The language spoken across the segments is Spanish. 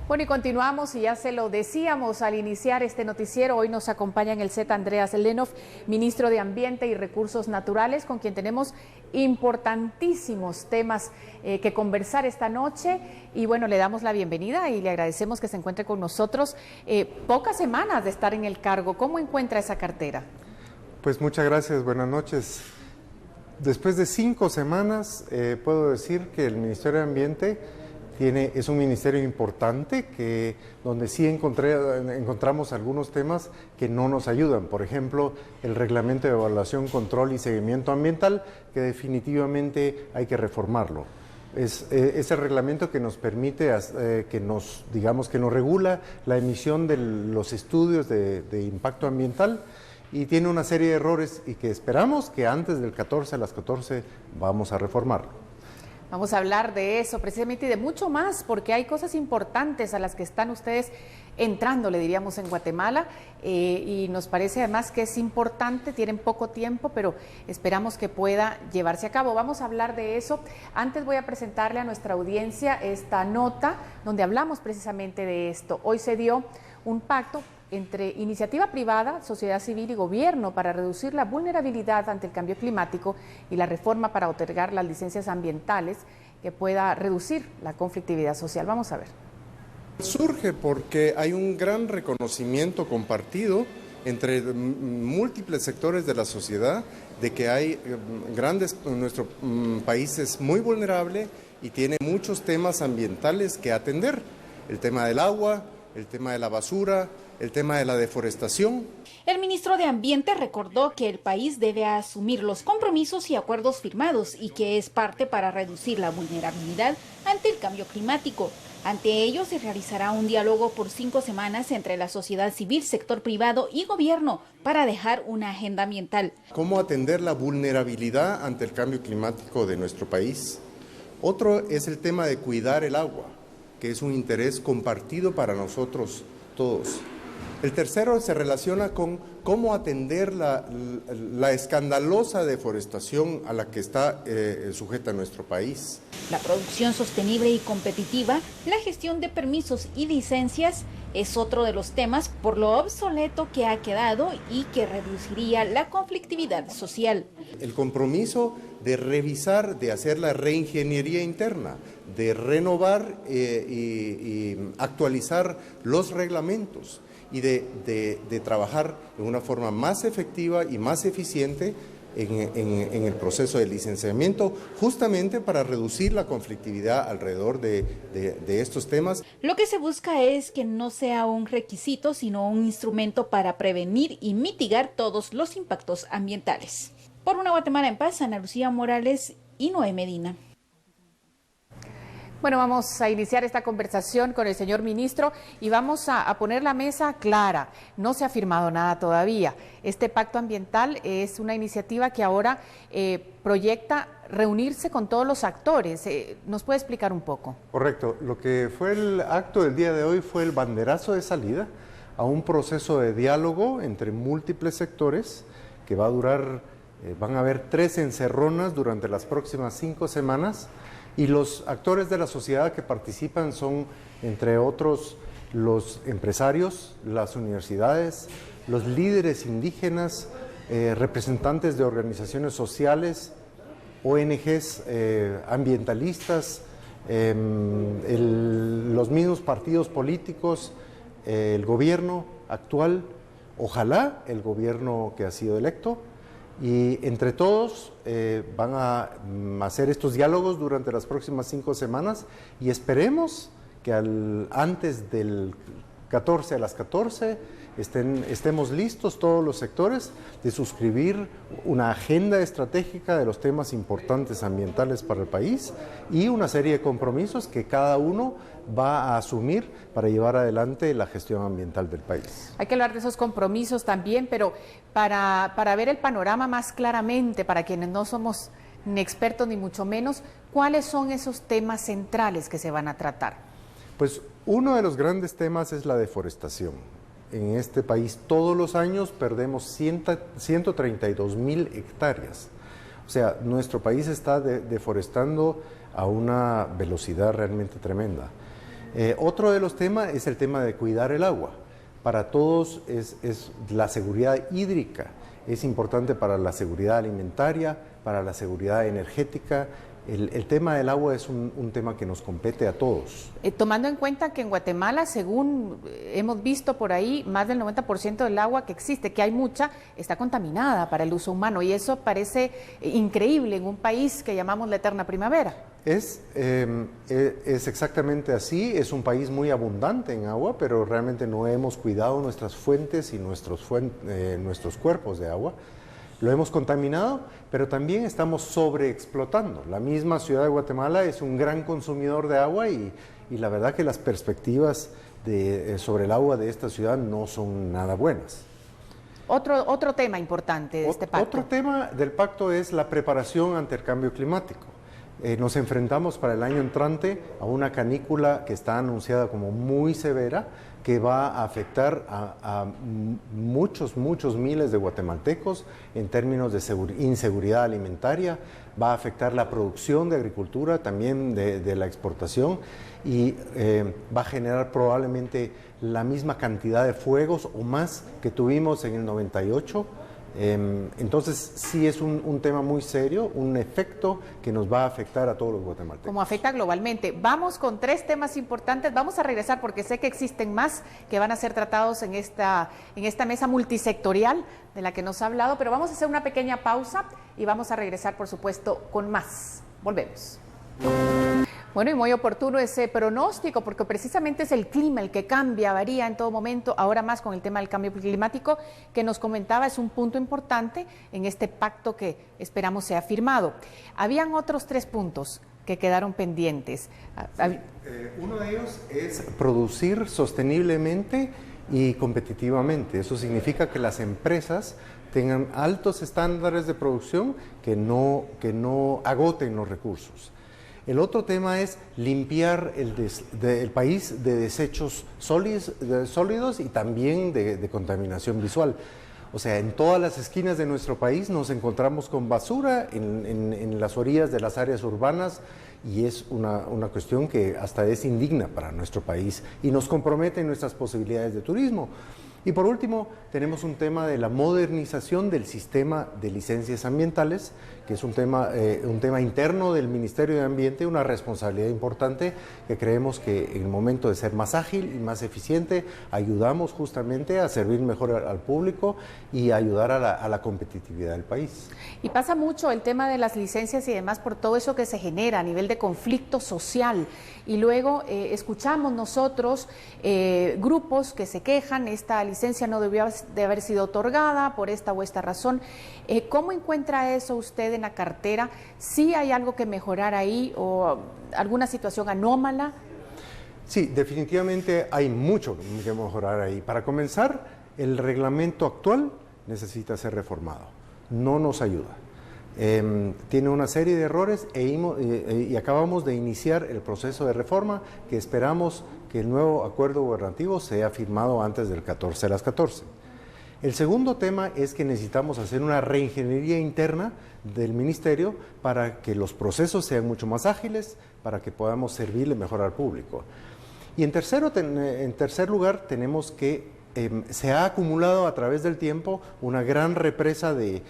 Bueno, y continuamos, y ya se lo decíamos al iniciar este noticiero. Hoy nos acompaña en el set Andreas Lenov, ministro de Ambiente y Recursos Naturales, con quien tenemos importantísimos temas que conversar esta noche. Y bueno, le damos la bienvenida y le agradecemos que se encuentre con nosotros. Pocas semanas de estar en el cargo, ¿cómo encuentra esa cartera? Pues muchas gracias, buenas noches. Después de 5 semanas, puedo decir que el Ministerio de Ambiente es un ministerio importante donde sí encontramos algunos temas que no nos ayudan. Por ejemplo, el reglamento de evaluación, control y seguimiento ambiental, que definitivamente hay que reformarlo. Es el reglamento que nos permite, que nos regula la emisión de los estudios de impacto ambiental, y tiene una serie de errores y que esperamos que antes del 14 a las 14 vamos a reformarlo. Vamos a hablar de eso precisamente y de mucho más, porque hay cosas importantes a las que están ustedes entrando, le diríamos, en Guatemala, y nos parece además que es importante. Tienen poco tiempo, pero esperamos que pueda llevarse a cabo. Vamos a hablar de eso. Antes voy a presentarle a nuestra audiencia esta nota donde hablamos precisamente de esto. Hoy se dio un pacto entre iniciativa privada, sociedad civil y gobierno para reducir la vulnerabilidad ante el cambio climático y la reforma para otorgar las licencias ambientales que pueda reducir la conflictividad social. Vamos a ver. Surge porque hay un gran reconocimiento compartido entre múltiples sectores de la sociedad de que hay nuestro país es muy vulnerable y tiene muchos temas ambientales que atender. El tema del agua, el tema de la basura, el tema de la deforestación. El ministro de Ambiente recordó que el país debe asumir los compromisos y acuerdos firmados y que es parte para reducir la vulnerabilidad ante el cambio climático. Ante ello se realizará un diálogo por 5 semanas entre la sociedad civil, sector privado y gobierno para dejar una agenda ambiental. ¿Cómo atender la vulnerabilidad ante el cambio climático de nuestro país? Otro es el tema de cuidar el agua, que es un interés compartido para nosotros todos. El tercero se relaciona con cómo atender la escandalosa deforestación a la que está sujeta nuestro país. La producción sostenible y competitiva, la gestión de permisos y licencias es otro de los temas por lo obsoleto que ha quedado y que reduciría la conflictividad social. El compromiso de revisar, de hacer la reingeniería interna, de renovar y actualizar los reglamentos y de trabajar de una forma más efectiva y más eficiente en el proceso de licenciamiento, justamente para reducir la conflictividad alrededor de estos temas. Lo que se busca es que no sea un requisito, sino un instrumento para prevenir y mitigar todos los impactos ambientales. Por una Guatemala en paz, Ana Lucía Morales y Noé Medina. Bueno, vamos a iniciar esta conversación con el señor ministro y vamos a poner la mesa clara. No se ha firmado nada todavía. Este pacto ambiental es una iniciativa que ahora proyecta reunirse con todos los actores. ¿Nos puede explicar un poco? Correcto. Lo que fue el acto del día de hoy fue el banderazo de salida a un proceso de diálogo entre múltiples sectores que va a durar, van a haber 3 encerronas durante las próximas 5 semanas. Y los actores de la sociedad que participan son, entre otros, los empresarios, las universidades, los líderes indígenas, representantes de organizaciones sociales, ONGs ambientalistas, los mismos partidos políticos, el gobierno actual, ojalá el gobierno que ha sido electo. Y entre todos van a hacer estos diálogos durante las próximas 5 semanas y esperemos que antes del 14 a las 14 estemos listos todos los sectores de suscribir una agenda estratégica de los temas importantes ambientales para el país y una serie de compromisos que cada uno va a asumir para llevar adelante la gestión ambiental del país. Hay que hablar de esos compromisos también, pero para ver el panorama más claramente, para quienes no somos ni expertos ni mucho menos, ¿cuáles son esos temas centrales que se van a tratar? Pues uno de los grandes temas es la deforestación. En este país todos los años perdemos 132.000 hectáreas. O sea, nuestro país está deforestando a una velocidad realmente tremenda. Otro de los temas es el tema de cuidar el agua. Para todos es la seguridad hídrica, es importante para la seguridad alimentaria, para la seguridad energética. El tema del agua es un tema que nos compete a todos. Tomando en cuenta que en Guatemala, según hemos visto por ahí, más del 90% del agua que existe, que hay mucha, está contaminada para el uso humano, y eso parece increíble en un país que llamamos la eterna primavera. Es exactamente así, es un país muy abundante en agua, pero realmente no hemos cuidado nuestras fuentes y nuestros cuerpos de agua. Lo hemos contaminado, pero también estamos sobreexplotando. La misma ciudad de Guatemala es un gran consumidor de agua y la verdad que las perspectivas sobre el agua de esta ciudad no son nada buenas. Otro tema importante de este pacto. Otro tema del pacto es la preparación ante el cambio climático. Nos enfrentamos para el año entrante a una canícula que está anunciada como muy severa, que va a afectar a muchos miles de guatemaltecos en términos de inseguridad alimentaria, va a afectar la producción de agricultura, también de la exportación, y va a generar probablemente la misma cantidad de fuegos o más que tuvimos en el 98. Entonces sí es un tema muy serio, un efecto que nos va a afectar a todos los guatemaltecos. Como afecta globalmente. Vamos con 3 temas importantes, vamos a regresar porque sé que existen más que van a ser tratados en esta mesa multisectorial de la que nos ha hablado, pero vamos a hacer una pequeña pausa y vamos a regresar, por supuesto, con más. Volvemos. Bueno, y muy oportuno ese pronóstico, porque precisamente es el clima el que cambia, varía en todo momento, ahora más con el tema del cambio climático que nos comentaba, es un punto importante en este pacto que esperamos sea firmado. Habían otros 3 puntos que quedaron pendientes. Uno de ellos es producir sosteniblemente y competitivamente. Eso significa que las empresas tengan altos estándares de producción que no agoten los recursos. El otro tema es limpiar el país de desechos sólidos y también de contaminación visual. O sea, en todas las esquinas de nuestro país nos encontramos con basura en las orillas de las áreas urbanas, y es una cuestión que hasta es indigna para nuestro país y nos compromete en nuestras posibilidades de turismo. Y por último, tenemos un tema de la modernización del sistema de licencias ambientales, que es un tema interno del Ministerio de Ambiente, una responsabilidad importante que creemos que en el momento de ser más ágil y más eficiente, ayudamos justamente a servir mejor al público y ayudar a la competitividad del país. Y pasa mucho el tema de las licencias y demás por todo eso que se genera a nivel de conflicto social. Y luego escuchamos nosotros grupos que se quejan, esta licencia no debió de haber sido otorgada por esta o esta razón. ¿Cómo encuentra eso usted en la cartera? ¿Sí hay algo que mejorar ahí o alguna situación anómala? Sí, definitivamente hay mucho que mejorar ahí. Para comenzar, el reglamento actual necesita ser reformado. No nos ayuda. Tiene una serie de errores y acabamos de iniciar el proceso de reforma que esperamos que el nuevo acuerdo gubernativo sea firmado antes del 14 a las 14. El segundo tema es que necesitamos hacer una reingeniería interna del ministerio para que los procesos sean mucho más ágiles, para que podamos servirle mejor al público. Y en tercer lugar tenemos que se ha acumulado a través del tiempo una gran represa de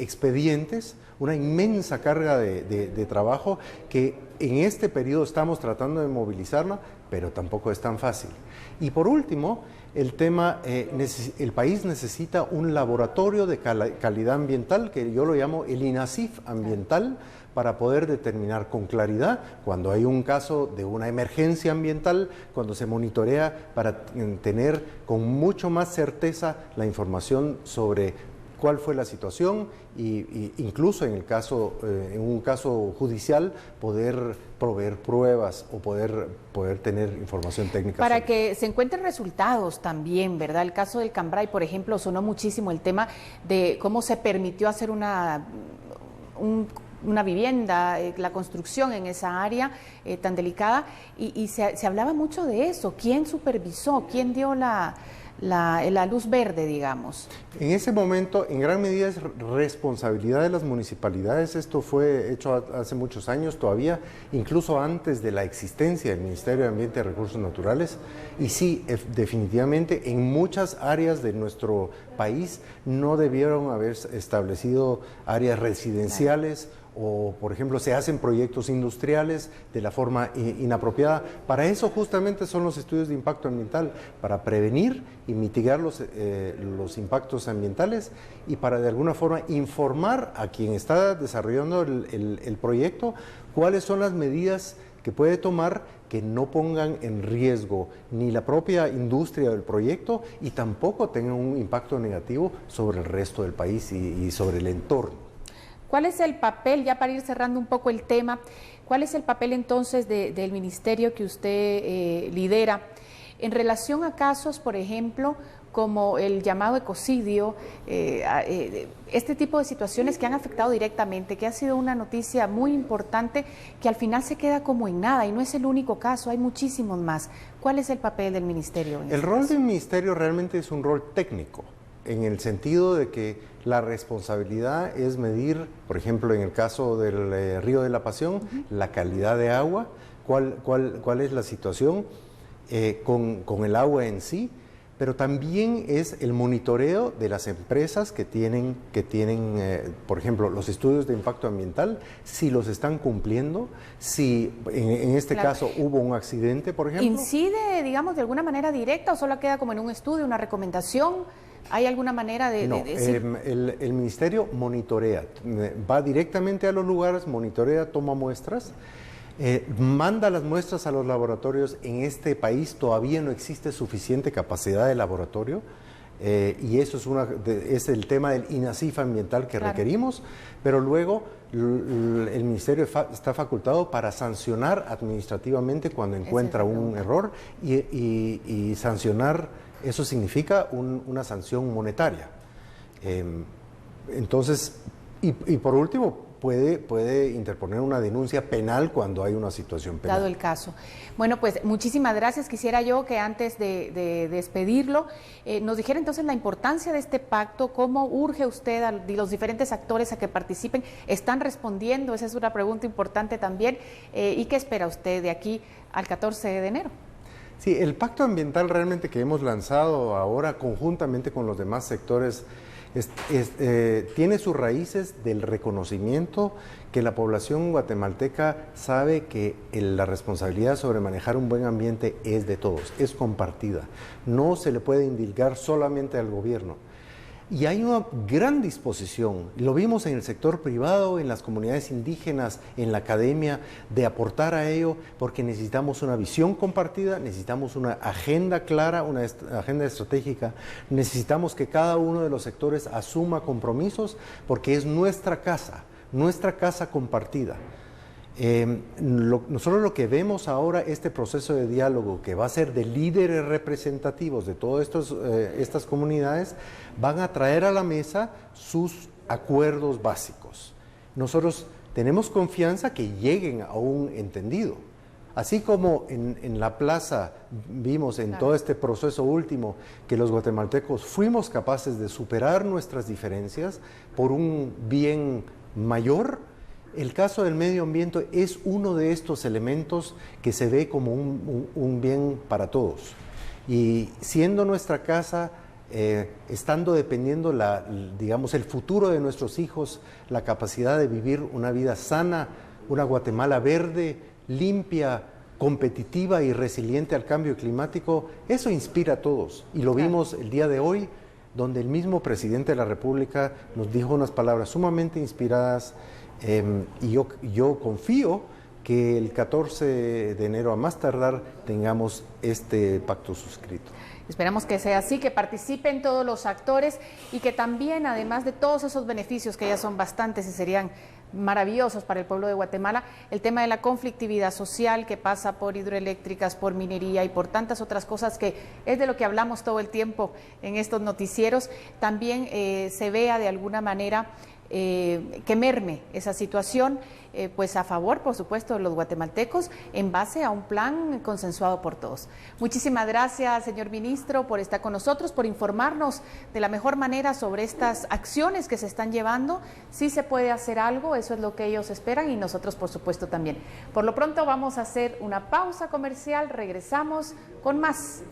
expedientes, una inmensa carga de trabajo que en este periodo estamos tratando de movilizarla, pero tampoco es tan fácil. Y por último, el país necesita un laboratorio de calidad ambiental, que yo lo llamo el INASIF ambiental, para poder determinar con claridad cuando hay un caso de una emergencia ambiental, cuando se monitorea para tener con mucho más certeza la información sobre cuál fue la situación y incluso en un caso judicial poder proveer pruebas o poder tener información técnica. Para que se encuentren resultados también, ¿verdad? El caso del Cambrai, por ejemplo, sonó muchísimo el tema de cómo se permitió hacer una vivienda, la construcción en esa área tan delicada y se hablaba mucho de eso. ¿Quién supervisó? ¿Quién dio la la luz verde, digamos? En ese momento, en gran medida es responsabilidad de las municipalidades. Esto fue hecho hace muchos años todavía, incluso antes de la existencia del Ministerio de Ambiente y Recursos Naturales. Y sí, definitivamente en muchas áreas de nuestro país no debieron haber establecido áreas residenciales, o, por ejemplo, se hacen proyectos industriales de la forma inapropiada. Para eso justamente son los estudios de impacto ambiental, para prevenir y mitigar los impactos ambientales y para de alguna forma informar a quien está desarrollando el proyecto cuáles son las medidas que puede tomar que no pongan en riesgo ni la propia industria del proyecto y tampoco tengan un impacto negativo sobre el resto del país y sobre el entorno. ¿Cuál es el papel, ya para ir cerrando un poco el tema, cuál es el papel entonces del ministerio que usted lidera en relación a casos, por ejemplo, como el llamado ecocidio, este tipo de situaciones que han afectado directamente, que ha sido una noticia muy importante que al final se queda como en nada y no es el único caso, hay muchísimos más? ¿Cuál es el papel del ministerio? El rol del ministerio realmente es un rol técnico, en el sentido de que la responsabilidad es medir, por ejemplo, en el caso del Río de la Pasión, la calidad de agua, cuál es la situación con el agua en sí, pero también es el monitoreo de las empresas que tienen por ejemplo, los estudios de impacto ambiental, si los están cumpliendo, si en este caso hubo un accidente, por ejemplo. ¿Incide, digamos, de alguna manera directa o solo queda como en un estudio, una recomendación? ¿Hay alguna manera de decir? El ministerio monitorea, va directamente a los lugares, monitorea, toma muestras, manda las muestras a los laboratorios. En este país todavía no existe suficiente capacidad de laboratorio y eso es el tema del INASIF ambiental que requerimos, pero luego el ministerio está facultado para sancionar administrativamente cuando encuentra un error y sancionar. Eso significa una sanción monetaria. Entonces, y por último, puede interponer una denuncia penal cuando hay una situación penal. Dado el caso. Bueno, pues muchísimas gracias. Quisiera yo que antes de despedirlo, nos dijera entonces la importancia de este pacto, cómo urge usted a los diferentes actores a que participen. ¿Están respondiendo? Esa es una pregunta importante también. ¿Y qué espera usted de aquí al 14 de enero? Sí, el pacto ambiental realmente que hemos lanzado ahora conjuntamente con los demás sectores tiene sus raíces del reconocimiento que la población guatemalteca sabe que la responsabilidad sobre manejar un buen ambiente es de todos, es compartida. No se le puede indilgar solamente al gobierno. Y hay una gran disposición, lo vimos en el sector privado, en las comunidades indígenas, en la academia, de aportar a ello, porque necesitamos una visión compartida, necesitamos una agenda clara, una agenda estratégica, necesitamos que cada uno de los sectores asuma compromisos, porque es nuestra casa compartida. Nosotros lo que vemos ahora, este proceso de diálogo que va a ser de líderes representativos de todas estas comunidades, van a traer a la mesa sus acuerdos básicos. Nosotros tenemos confianza que lleguen a un entendido. Así como en la plaza vimos en todo este proceso último que los guatemaltecos fuimos capaces de superar nuestras diferencias por un bien mayor. El caso del medio ambiente es uno de estos elementos que se ve como un bien para todos. Y siendo nuestra casa, estando dependiendo, digamos, el futuro de nuestros hijos, la capacidad de vivir una vida sana, una Guatemala verde, limpia, competitiva y resiliente al cambio climático, eso inspira a todos. Y lo vimos el día de hoy, donde el mismo presidente de la República nos dijo unas palabras sumamente inspiradas. Y yo confío que el 14 de enero a más tardar tengamos este pacto suscrito. Esperamos que sea así, que participen todos los actores y que también, además de todos esos beneficios que ya son bastantes y serían maravillosos para el pueblo de Guatemala, el tema de la conflictividad social que pasa por hidroeléctricas, por minería y por tantas otras cosas que es de lo que hablamos todo el tiempo en estos noticieros, también se vea de alguna manera que merme esa situación, pues a favor, por supuesto, de los guatemaltecos, en base a un plan consensuado por todos. Muchísimas gracias, señor ministro, por estar con nosotros, por informarnos de la mejor manera sobre estas acciones que se están llevando. Sí se puede hacer algo, eso es lo que ellos esperan y nosotros, por supuesto, también. Por lo pronto vamos a hacer una pausa comercial, regresamos con más en